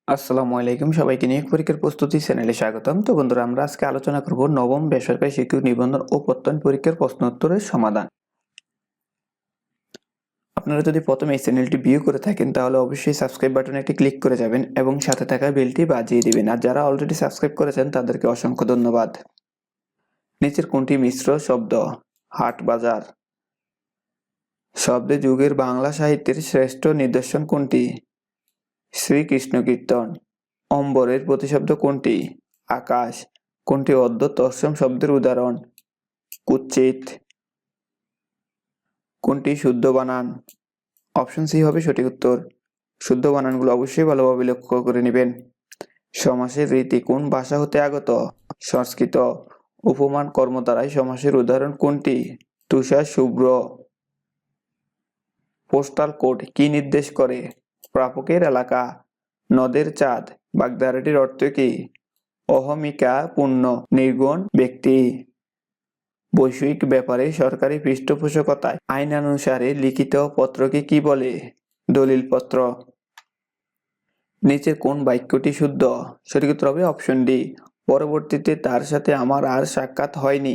আসসালামু আলাইকুম, সবাইকে নিয়োগ পরীক্ষার প্রস্তুতি চ্যানেলে স্বাগতম। তো বন্ধুরা, আমরা আজকে আলোচনা করব নবম বেসরকারি শিক্ষক নিবন্ধন ও প্রত্যয়ন পরীক্ষার প্রশ্ন উত্তরের সমাধান। আপনারা যদি প্রথমে এই চ্যানেলটি ভিউ করে থাকেন তাহলে অবশ্যই সাবস্ক্রাইব বাটনে একটি ক্লিক করে যাবেন এবং সাথে থাকা বেলটি বাজিয়ে দিবেন। আর যারা অলরেডি সাবস্ক্রাইব করেছেন তাদেরকে অসংখ্য ধন্যবাদ। নিচের কোনটি মিশ্র শব্দ? হাট বাজার। শব্দে যুগের বাংলা সাহিত্যের শ্রেষ্ঠ নিদর্শন কোনটি? শ্রীকৃষ্ণ কীর্তন। অম্বরের প্রতিশব্দ কোনটি? আকাশ। কোনটি অদ্য তৎসম শব্দের উদাহরণ? কুৎসিত। কোনটি শুদ্ধ বানান? অপশন সি হবে সঠিক উত্তর। শুদ্ধ বানানগুলো অবশ্যই ভালোভাবে লক্ষ্য করে নেবেন। সমাসের রীতি কোন ভাষা হতে আগত? সংস্কৃত। উপমান কর্ম দ্বারাই সমাসের উদাহরণ কোনটি? তুষার শুভ্র। পোস্টাল কোড কি নির্দেশ করে? প্রাপকের এলাকা। নদের চাঁদ বাগধারাটির অর্থ কি? অহমিকা পূর্ণ নির্গুণ ব্যক্তি। বৈষয়িক ব্যাপারে সরকারি পৃষ্ঠপোষকতায় আইনানুসারে লিখিত পত্রকে কি বলে? দলিলপত্র। নিচের কোন বাক্যটি শুদ্ধ? সঠিক উত্তর হবে অপশন ডি। পরবর্তীতে তার সাথে আমার আর সাক্ষাৎ হয়নি।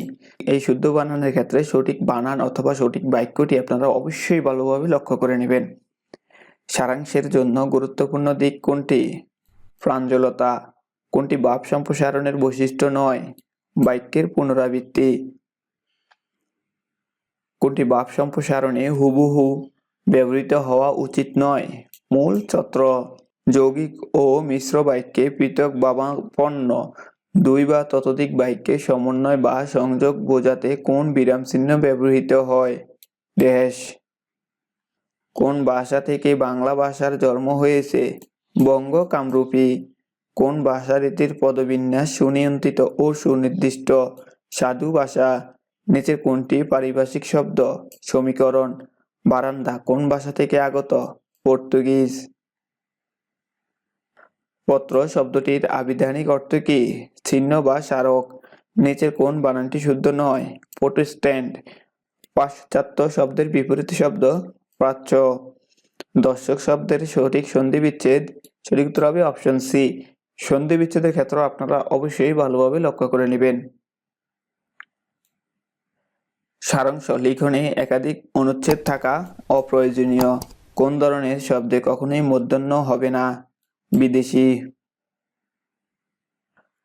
এই শুদ্ধ বানানের ক্ষেত্রে সঠিক বানান অথবা সঠিক বাক্যটি আপনারা অবশ্যই ভালোভাবে লক্ষ্য করে নেবেন। সারাংশের জন্য গুরুত্বপূর্ণ দিক কোনটি? প্রাঞ্জলতা। কোনটি ভাব সম্প্রসারণের বৈশিষ্ট্য নয়? বাক্যের পুনরাবৃত্তি। কোনটি ভাব সম্প্রসারণে হুবহু ব্যবহৃত হওয়া উচিত নয়? মূল ছত্র। যৌগিক ও মিশ্র বাক্যে পৃথক ভাবাপন্ন দুই বা ততোধিক বাক্যের সমন্বয় বা সংযোগ বোঝাতে কোন বিরাম চিহ্ন ব্যবহৃত হয়? ড্যাশ। কোন ভাষা থেকে বাংলা ভাষার জন্ম হয়েছে? বঙ্গ কামরূপী। কোন ভাষারীতির পদবিন্যাস সুনিয়ন্ত্রিত ও সুনির্দিষ্ট? সাধু ভাষা। নিচের কোনটি পারিভাষিক শব্দ? সমীকরণ। বারান্দা কোন ভাষা থেকে আগত? পর্তুগিজ। পত্র শব্দটির আবিধানিক অর্থ কি? চিহ্ন বা স্মারক। নিচের কোন বানানটি শুদ্ধ নয়? প্রোটেস্ট্যান্ট। পাশ্চাত্য শব্দের বিপরীত শব্দ? প্রাচ্য। দর্শক শব্দের সঠিক সন্ধি বিচ্ছেদ? সঠিক উত্তর হবে অপশন সি। সন্ধি বিচ্ছেদের ক্ষেত্রে আপনারা অবশ্যই ভালোভাবে লক্ষ্য করে নেবেন। সারাংশ লিখনে একাধিক অনুচ্ছেদ থাকা অপ্রয়োজনীয়। কোন ধরনের শব্দে কখনোই মূর্ধন্য হবে না? বিদেশি।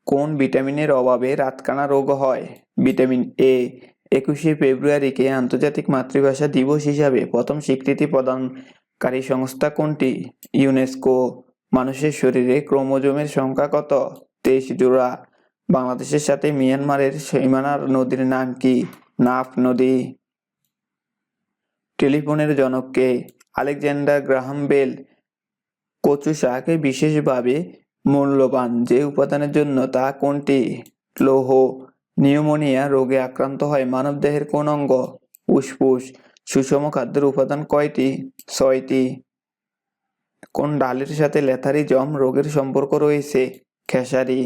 কোন ভিটামিনের অভাবে রাতকানা রোগ হয়? Vitamin A. 21শে ফেব্রুয়ারিকে আন্তর্জাতিক মাতৃভাষা দিবস হিসাবে প্রথম স্বীকৃতি প্রদানকারী সংস্থা কোনটি? ইউনেস্কো। মানুষের শরীরে ক্রোমোজোমের সংখ্যা কত? 23 জোড়া। বাংলাদেশের সাথে মিয়ানমারের সীমানার নদীর নাম কি? নাফ নদী। টেলিফোনের জনক কে? Alexander Graham bell. কচু শাক বিশেষভাবে মূল্যবান যে উপাদানের জন্য তা কোনটি? লৌহ। নিউমোনিয়া রোগে আক্রান্ত হয় মানবদেহের কোন অঙ্গ? ফুসফুস। সুষম খাদ্যের উপাদান কয়টি? 6টি। কোন ডালের সাথে লেথারিজম রোগের সম্পর্ক রয়েছে? খেসারি।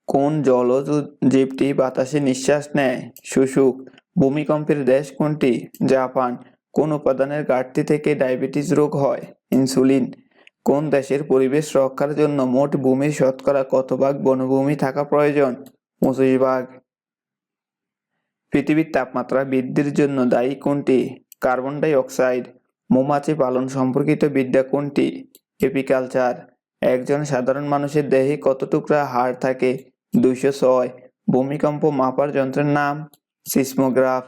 কোন জলজ জীবটি বাতাসে নিঃশ্বাস নেয়? শুশুক। ভূমিকম্পের দেশ কোনটি? জাপান। কোন উপাদানের ঘাটতি থেকে ডায়াবেটিস রোগ হয়? ইনসুলিন। কোন দেশের পরিবেশ রক্ষার জন্য মোট ভূমির শতকরা কত ভাগ বনভূমি থাকা প্রয়োজন? 25 ভাগ। পৃথিবীর তাপমাত্রা বৃদ্ধির জন্য দায়ী কোনটি? Carbon die oxide. মৌমাছি পালন সম্পর্কিত বিদ্যা কোনটি? এপিকালচার। একজন সাধারণ মানুষের দেহে কত টুকরা হাড় থাকে? 206। ভূমিকম্প মাপার যন্ত্রের নাম? সিসমোগ্রাফ।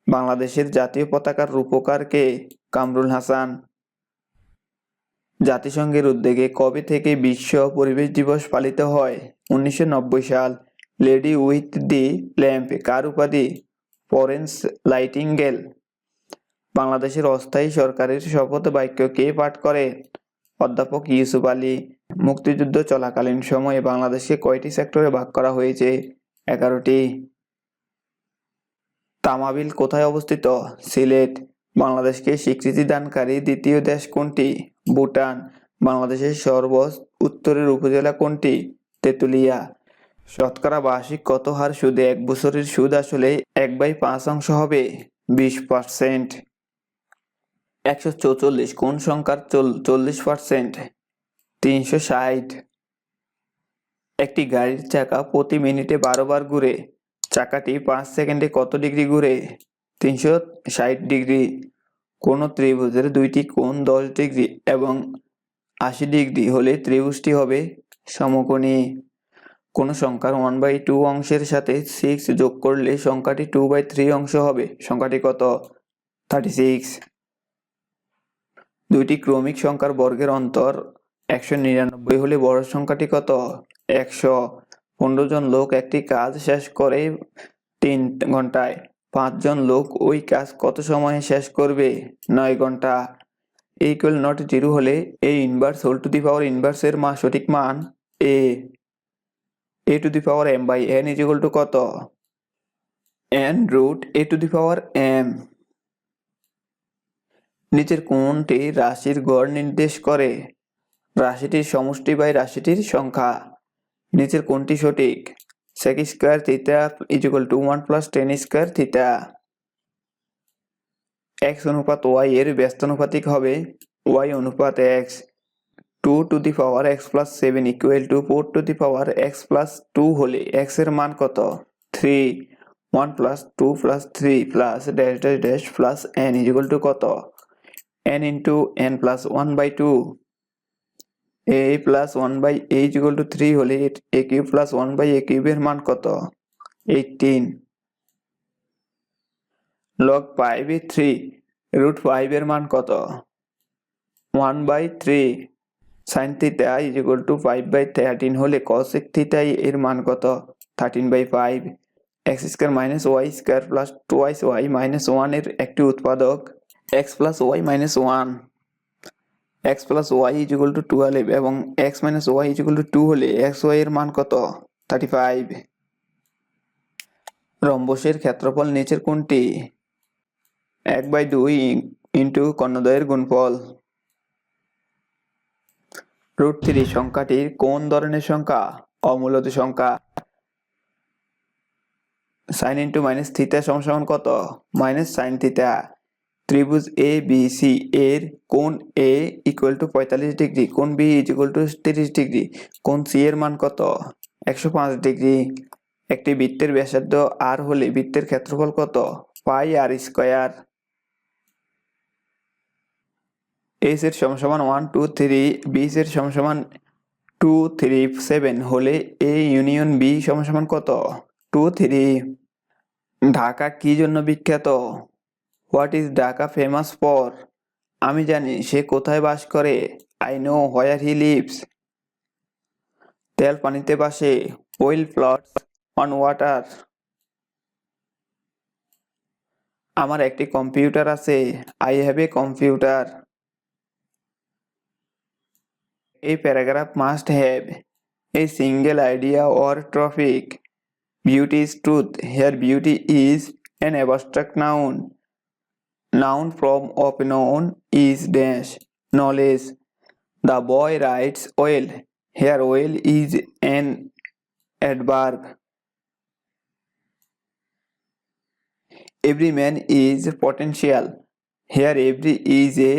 বাংলাদেশের জাতীয় পতাকার রূপকার কে? কামরুল হাসান। জাতিসংঘের উদ্যোগে কবে থেকে বিশ্ব পরিবেশ দিবস পালিত হয়? 1990 সাল। লেডি উইথ দি ল্যাম্প কার উপাধি? ফরেন্স লাইটিংগেল। বাংলাদেশের অস্থায়ী সরকারের শপথ বাক্য কে পাঠ করে? অধ্যাপক ইউসুফ আলী। মুক্তিযুদ্ধ চলাকালীন সময়ে বাংলাদেশকে কয়টি সেক্টরে ভাগ করা হয়েছে? 11টি। তামাবিল কোথায় অবস্থিত? সিলেট। বাংলাদেশকে স্বীকৃতি দানকারী দ্বিতীয় দেশ কোনটি? ভুটান। বাংলাদেশের সর্ব উত্তরের উপজেলা কোনটি? তেঁতুলিয়া। শতকরা বার্ষিক কত হার সুদে 1 বছরের সুদ আসলে 1/5 অংশ হবে? 20%। 144 কোন সংখ্যার 40%? 360। একটি গাড়ির চাকা প্রতি মিনিটে 12 বার ঘুরে। চাকাটি 5 সেকেন্ডে কত ডিগ্রি ঘুরে? 360 ডিগ্রি। কোন ত্রিভুজের দুইটি কোণ 10 ডিগ্রি এবং 80 ডিগ্রি হলে ত্রিভুজটি হবে সমকোণী। কোন সংখ্যার 1/2 অংশের সাথে 6 যোগ করলে সংখ্যাটি 2/3 অংশ হবে। সংখ্যাটি কত? 36। দুইটি ক্রমিক সংখ্যার বর্গের অন্তর 199 হলে বড় সংখ্যাটি কত? 100। 15 জন লোক একটি কাজ শেষ করে 3 ঘন্টায়। 5 জন লোক ওই কাজ কত সময়ে শেষ করবে? 9 ঘন্টা। =0 হলে a inverse whole to the power inverse এর সঠিক মান a two the power m/n = কত? n√a⁴m। নিচের কোনটি রাশির গড় নির্দেশ করে? রাশিটির সমষ্টি বাই রাশিটির সংখ্যা। নিচের কোনটি সঠিক? sec² θ = 1 + tan² θ। x অনুপাত y এর ব্যস্তানুপাতিক হবে y অনুপাত x। 2 two the power x + 7 = 4 two the power x + 2 হলে x এর মান কত? 3। 1 + 2 + 3 + n = কত? n × n + 1/2। a + 1/a = 3 হলে a³ + 1/a³ এর মান কত? 18। log 5/3 √5 এর মান কত? 1/3। sin θ = 5/13 হলে cosec θ এর মান কত? 13/5। x² - y² + 2y - 1 এর একটি উৎপাদক x + y - 1। x + y = 12 এবং x - y = 2 হলে xy এর মান কত? 35। রম্বসের ক্ষেত্রফল নিচের কোনটি? 1/2 × কর্ণদ্বয়ের গুণফল। √3 সংখ্যাটি কোন ধরনের সংখ্যা? অমূলত সংখ্যা। sin × -θ = কত? -sin θ। ত্রিভুজ ABC এর কোণ A = 45 ডিগ্রি, কোণ B = 30 ডিগ্রি, কোণ C এর মান কত? 105 ডিগ্রি। একটি বৃত্তের ব্যাসার্ধ r হলে বৃত্তের ক্ষেত্রফল কত? πr²। a এর সমান 1 2 3 b এর সমান 2 3 7 হলে a ইউনিয়ন b সমান কত? 2 3। ঢাকা কি জন্য বিখ্যাত? What is Dhaka famous for? আমি জানি সে কোথায় বাস করে। I know where he lives. তেল পানিতে ভাসে। Well floats on water. আমার একটি কম্পিউটার আছে। I have a computer. A paragraph must have a single idea or topic. Beauty is truth. Here beauty is an abstract noun. Noun form of noun is dash knowledge. The boy writes well. Here well is an adverb. Every man is potential. Here every is a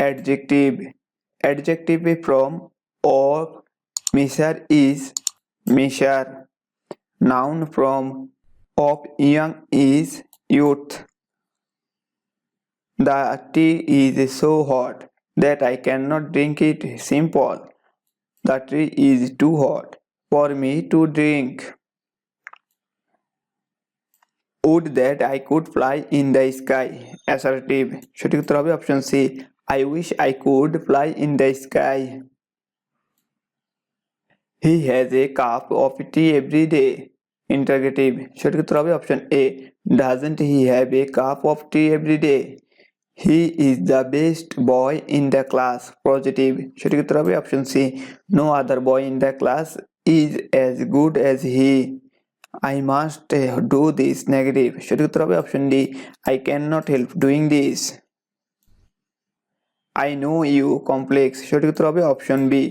adjective. Adjective from of measure is measure. Noun from of young is youth. The tea is so hot that I cannot drink it. Simple. The tea is too hot for me to drink. Would that I could fly in the sky. Assertive. সঠিক উত্তর হবে option C. I wish I could fly in the sky. He has a cup of tea every day. Interrogative. সঠিক উত্তর হবে option A. Doesn't he have a cup of tea every day? He is the best boy in the class. Positive. সঠিক উত্তর হবে option C. No other boy in the class is as good as he. I must do this. Negative. সঠিক উত্তর হবে option D. I cannot help doing this. I know you. Complex. সঠিক উত্তর হবে option B.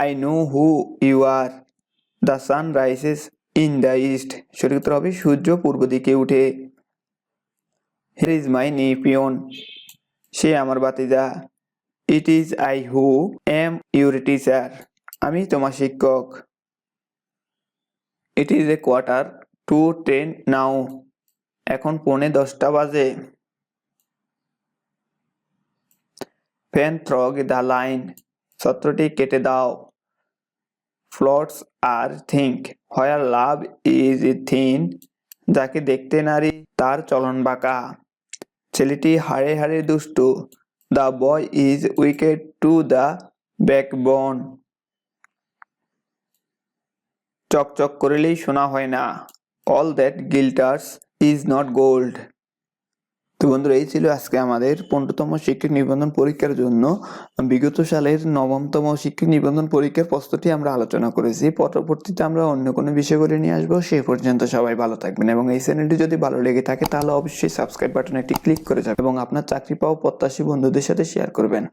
I know who you are. The sun rises in the east. সঠিক উত্তর হবে সূর্য পূর্ব দিকে উঠে। Here is my new peon. সে আমার ভাতিজা। It is I who am your teacher. আমি তোমার শিক্ষক। It is a quarter to 10 now. এখন 10:45 বাজে। Pen through the line. সত্রটি কেটে দাও। Faults are thick where love is thin. যাকে দেখতে নারী তার চলন বাঁকা। ছেলেটি হাড়ে হাড়ে দুষ্টু। The boy is wicked to the backbone. চকচক করিলেই সোনা হয় না। All that glitters is not gold. তো বন্ধুরা, এই ছিল আজকে আমাদের 15তম শিক্ষক নিবন্ধন পরীক্ষার জন্য বিগত সালের 9মতম শিক্ষক নিবন্ধন পরীক্ষার প্রস্তুতি আমরা আলোচনা করেছি। পরবর্তীতে আমরা অন্য কোনো বিষয় করে নিয়ে আসবো। সেই পর্যন্ত সবাই ভালো থাকবেন এবং এই চ্যানেলটি যদি ভালো লেগে থাকে তাহলে অবশ্যই সাবস্ক্রাইব বাটনে একটি ক্লিক করে যাবেন এবং আপনার চাকরি পাওয়া প্রত্যাশী বন্ধুদের সাথে শেয়ার করবেন।